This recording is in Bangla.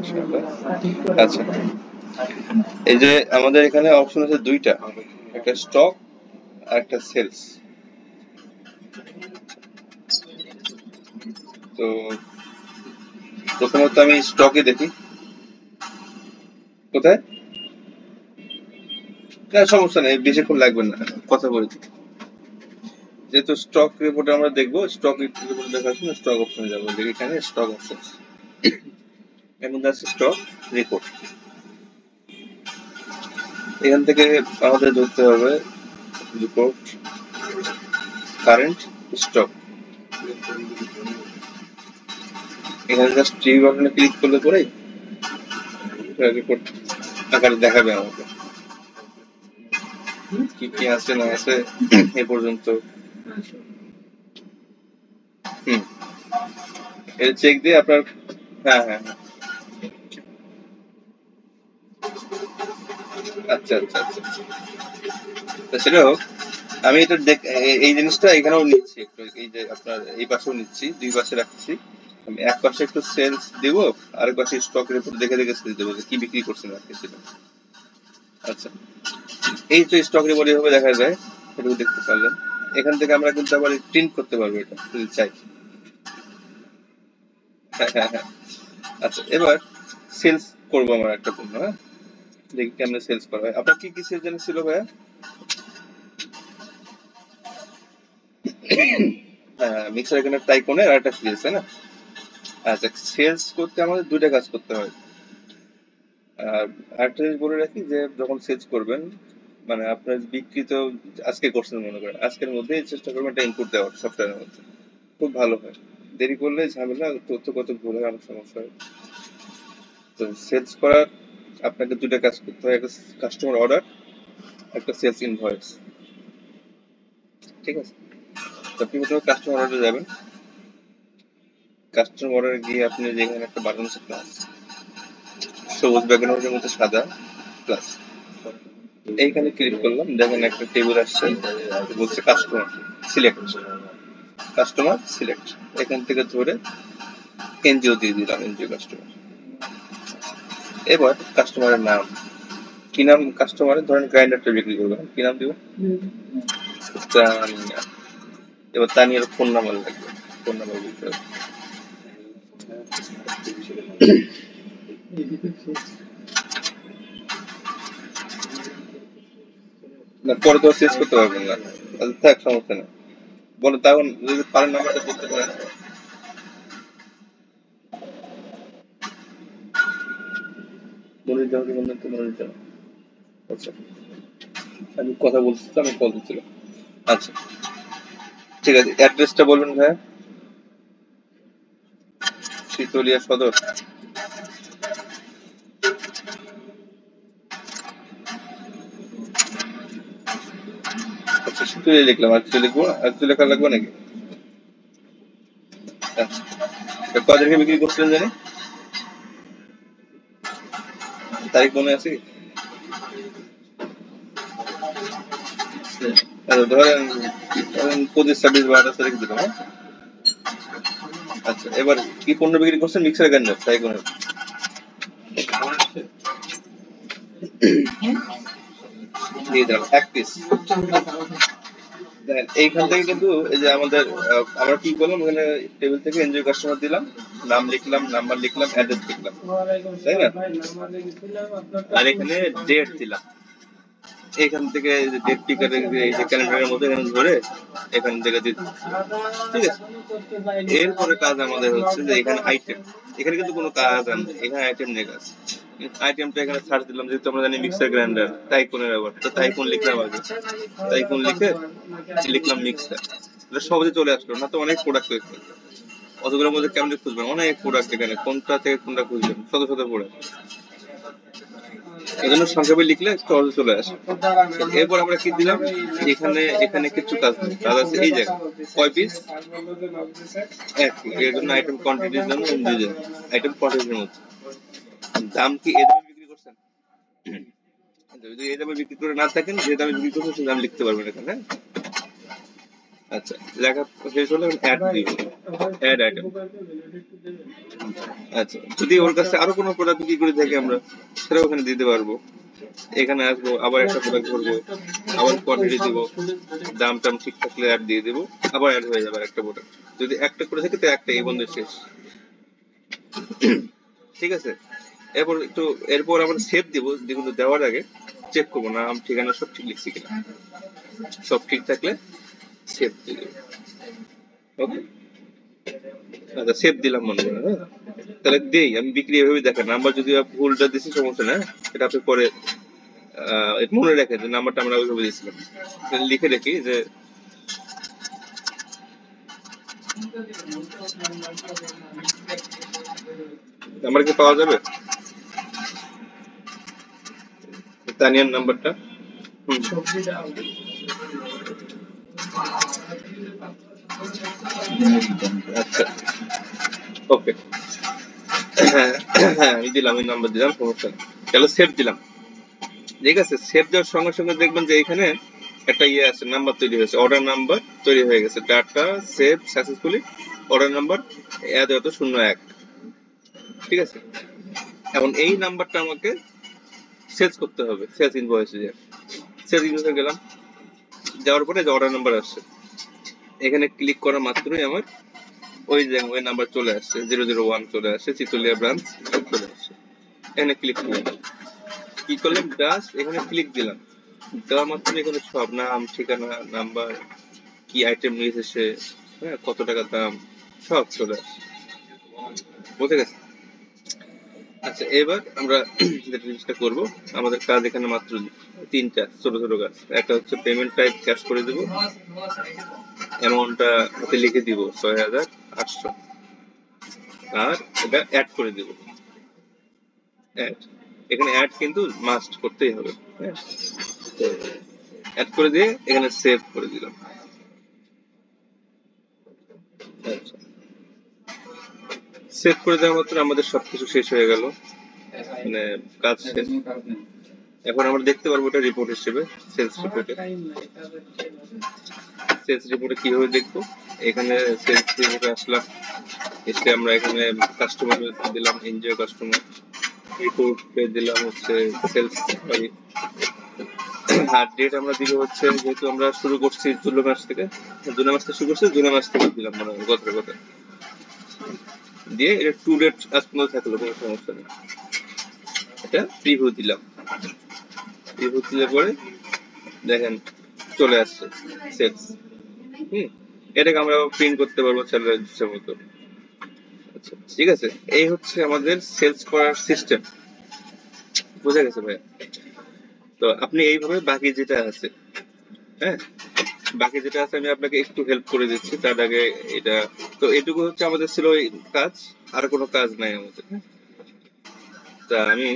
ইনশাআল্লাহ। আচ্ছা, এই যে আমাদের এখানে অপশন আছে দুইটা, একটা স্টক আর একটা সেলস। তো প্রথমত আমি স্টকে দেখি কোথায়। না সমস্যা নেই, বেশিক্ষণ লাগবে না, কথা বলছি। যেহেতু স্টক রিপোর্টে আমরা দেখবো, স্টক রিপোর্ট দেখার জন্য স্টক অপশনে যাবো, দেখি এখানে স্টক অপশন এর মধ্যে আছে স্টক রিপোর্ট। এখান থেকে আমাদের ধরতে হবে রিপোর্ট কারেন্ট স্টক। এখানে জাস্ট টি বাটনে ক্লিক করলে পরে রিপোর্ট আকারে দেখাবে আমাকে কি কি আছে না আছে এ পর্যন্ত। হুম, এর চেক দিয়ে আপনার, হ্যাঁ হ্যাঁ হ্যাঁ, আচ্ছা আচ্ছা আচ্ছা আচ্ছা। তা সেটা হোক, আমি এটা এই জিনিসটা এখানেও নিচ্ছি একটু, এই যে আপনার এই পাশেও নিচ্ছি, দুই পাশে রাখছি। আমি এক পাশে একটু সেলস দিব, আরেক পাশে স্টক রিপোর্ট দেখে দেখে সেলস দেবো যে কি বিক্রি করছেন আর কি সেটা। আচ্ছা, এই তো স্টক রিপোর্ট এভাবে দেখা যায়, এটুকু দেখতে পারলেন। এখান থেকে আমরা কিন্তু আবার প্রিন্ট করতে পারবো এটা যদি চাই। হ্যাঁ হ্যাঁ হ্যাঁ। আচ্ছা, এবার সেলস করবো আমরা একটা পণ্য, হ্যাঁ, দেখি কেমনে সেলস করা হয়। আপনার কি কি সেলস জানি ছিল ভাইয়া? হ্যাঁ, মিক্সার এখানে টাইকনের আর একটা সেলস, তাই না? আচ্ছা, সেলস করতে আমাদের দুইটা কাজ করতে হয়। আর আরেকটা জিনিস বলে রাখি যে যখন সেলস করবেন, মানে আপনার বিক্রি তো আজকে করছেন মনে করেন, আজকের মধ্যেই চেষ্টা করবেন একটা ইনপুট দেওয়ার সফটওয়্যারের মধ্যে, খুব ভালো হয়। দেরি করলে ঝামেলা, তথ্য কত ভুল হয়, অনেক সমস্যা হয়। তো সেলস করার আপনাকে দুইটা কাজ করতে হয়, একটা কাস্টমার অর্ডার, একটা সেলস ইনভয়েস। ঠিক আছে, তো আপনি প্রথমে কাস্টমার অর্ডারে যাবেন। কাস্টমার অর্ডারে গিয়ে আপনি যেখানে একটা বাটন আছে প্লাস, সবুজ ব্যাকগ্রাউন্ডের মধ্যে সাদা প্লাস, এইখানে ক্লিক করলাম, দেখেন একটা টেবিল আসছে, বলছে কাস্টমার সিলেক্ট, কাস্টমার সিলেক্ট। এখান থেকে ধরে এনজিও দিয়ে দিলাম, এনজিও কাস্টমার। এবার কাস্টমারের নাম কি, নাম কাস্টমারের, ধরেন গ্রাইন্ডারটা বিক্রি করবেন, কি নাম দিব? তানিয়া। এবার তানিয়ার ফোন নাম্বার লাগবে, ফোন নাম্বার দিতে হবে। না পরে তো চেঞ্জ করতে পারবেন না, তাহলে থাক, সমস্যা নেই। বলো তখন যদি পারেন নাম্বারটা বলতে পারেন। মনির জামাকে বললেন তো, মনির জামা। আচ্ছা, আমি কথা বলছিলাম, আমি কল দিচ্ছিলাম। আচ্ছা, ঠিক আছে, অ্যাড্রেসটা বলবেন ভাইয়া। শীতলিয়া সদর। আচ্ছা, শীতলিয়া লিখলাম, আর কিছু লিখবো, আর কিছু লেখা লাগবে নাকি? আচ্ছা, এটা কয় তারিখে বিক্রি করছিলেন জানি, তারিখ মনে আছে কি? আচ্ছা, ধরেন ধরেন 25, 26 বা 28 তারিখ দিলাম, হ্যাঁ? আচ্ছা, এবার কি পণ্য বিক্রি করছেন? মিক্সার গ্রাইন্ডার তাই করে দিয়ে দিলাম 1 পিস। দেখেন এইখান থেকে কিন্তু এই যে আমাদের আমরা কি করলাম, এখানে টেবিল থেকে এনজয় কাস্টমার দিলাম, নাম লিখলাম, নাম্বার লিখলাম, অ্যাড্রেস লিখলাম, তাই না? আর এখানে ডেট দিলাম, এখান থেকে ডেট পিকারের এই যে ক্যালেন্ডারের মধ্যে এখানে ধরে এখান থেকে দিতে। ঠিক আছে, এরপরে কাজ আমাদের হচ্ছে যে এখানে আইটেম, এখানে কিন্তু কোনো কাজ আর নেই, এখানে আইটেম নিয়ে কাজ। আইটেমটা এখানে সার্চ দিলাম, যেহেতু আমরা জানি মিক্সার গ্রাইন্ডার টাইকনের ব্যবহার, তো টাইকন লিখলাম আগে, টাইকন লিখে লিখলাম মিক্সার, এটা সহজে চলে আসলো। না তো অনেক প্রোডাক্ট হয়েছে, অতগুলোর মধ্যে কেমনে খুঁজবেন, অনেক প্রোডাক্ট, এখানে কোনটা থেকে কোনটা খুঁজবেন, শত শত প্রোডাক্ট, এই জন্য সংক্ষেপে লিখলে সহজে চলে আসে। এরপর আমরা কি দিলাম, এখানে এখানে কিছু কাজ নেই, কাজ আছে এই জায়গায় কয় পিস, 1 পিস। এর জন্য আইটেম কোয়ান্টিটির জন্য ইন্ডিভিজুয়াল আইটেম কোয়ান্টিটির মধ্যে দাম কি এই দামে বিক্রি করছেন। যদি এই দামে বিক্রি করে না থাকেন, যে দামে বিক্রি করছেন সে দাম লিখতে পারবেন এখানে। আচ্ছা, লেখা শেষ হলে অ্যাড দিব, অ্যাড আইটেম। আচ্ছা, যদি ওর কাছে আরো কোনো প্রোডাক্ট বিক্রি করে থাকি আমরা, সেটাও ওখানে দিতে পারবো। এখানে আসবো, আবার একটা প্রোডাক্ট ভরবো, আবার কোয়ান্টিটি দিব, দাম টাম ঠিক থাকলে অ্যাড দিয়ে দেবো, আবার অ্যাড হয়ে যাবে একটা প্রোডাক্ট। যদি একটা করে থাকে তো একটা, এই বন্ধু শেষ। ঠিক আছে, এরপর আমরা সেভ দিব, কিন্তু দেওয়ার আগে চেক করবো নাম ঠিকানা সব ঠিক লিখছি কিনা। সব ঠিক থাকলে সেভ দিয়ে দেবো। ওকে, আচ্ছা সেভ দিলাম মনে করেন, হ্যাঁ তাহলে দেই আমি বিক্রি এভাবে দেখেন। নাম্বার যদি ভুলটা দিচ্ছি সমস্যা না, এটা আপনি পরে মনে রাখেন যে নাম্বারটা আমরা ওইভাবে দিয়েছিলাম। লিখে রাখি যে নাম্বার কি পাওয়া যাবে, তানিয়ার নাম্বারটা। হুম, আচ্ছা ওকে, হ্যাঁ হ্যাঁ আমি দিলাম, আমি নাম্বার দিলাম, সমস্যা নেই। তাহলে সেভ দিলাম। ঠিক আছে, সেভ দেওয়ার সঙ্গে সঙ্গে দেখবেন যে এখানে একটা ইয়ে আছে, নাম্বার তৈরি হয়েছে, অর্ডার নাম্বার তৈরি হয়ে গেছে। Data save successfully, order number এত এত 01। ঠিক আছে, এখন এই নাম্বারটা আমাকে সেভ করতে হবে সেলস ইনভয়েসে। সেলস ইনভয়েসে গেলাম, যাওয়ার পরে যে অর্ডার নাম্বার আসছে, এখানে ক্লিক করা মাত্রই আমার ওই নাম্বার চলে আসছে, 001 চলে আসছে, চিতলিয়া ব্রাঞ্চ চলে আসছে। এখানে ক্লিক করলাম, কি করলাম জাস্ট এখানে ক্লিক দিলাম, দেওয়া মাত্র এখানে সব নাম ঠিকানা নাম্বার, কি আইটেম নিয়ে এসেছে, হ্যাঁ কত টাকা দাম, সব চলে আসছে। বুঝে গেছে? আচ্ছা, এবার আমরা যে জিনিসটা করবো, আমাদের কাজ এখানে মাত্র তিনটা ছোট ছোট কাজ। একটা হচ্ছে পেমেন্ট টাইপ ক্যাশ করে দেবো, অ্যামাউন্টটা হাতে লিখে দিব 6,800, আর এটা অ্যাড করে দিব। অ্যাড, এখানে অ্যাড কিন্তু মাস্ট করতেই হবে, হ্যাঁ অ্যাড করে দিয়ে এখানে সেভ করে দিলাম। আচ্ছা, সেভ করে দেওয়া মাত্র আমাদের সবকিছু শেষ হয়ে গেল, মানে কাজ শেষ। এখন আমরা দেখতে পারবো এটা রিপোর্ট হিসেবে, সেলস রিপোর্টে। সেলস রিপোর্টে কিভাবে দেখবো, এখানে সেলস রিপোর্টে আসলাম, এসে আমরা এখানে কাস্টমার দিলাম এনজয় কাস্টমার, রিপোর্টে দিলাম হচ্ছে সেলস, সরি, আর ডেট আমরা দিব হচ্ছে, যেহেতু আমরা শুরু করছি জুলাই মাস থেকে, শুরু করছি, জুলাই মাস থেকে দিলাম মনে হয় কথার কথা, দিয়ে এটা টু ডেট আজ পর্যন্ত থাকলো, কোনো সমস্যা নেই। এটা প্রিভিউ দিলাম, প্রিভিউ দিলে পরে দেখেন চলে আসছে সেলস। হুম, এটাকে আমরা প্রিন্ট করতে পারবো চ্যানেলের ইচ্ছা মতো। আচ্ছা ঠিক আছে, এই হচ্ছে আমাদের সেলস করার সিস্টেম। বুঝা গেছে ভাই? তো আপনি এইভাবে বাকি যেটা আছে, হ্যাঁ বাকি যেটা আছে আমি আপনাকে একটু হেল্প করে দিচ্ছি তার আগে। এটা তো এটুকু হচ্ছে আমাদের ছিল এই কাজ, আর কোনো কাজ নাই আমাদের, হ্যাঁ? তা আমি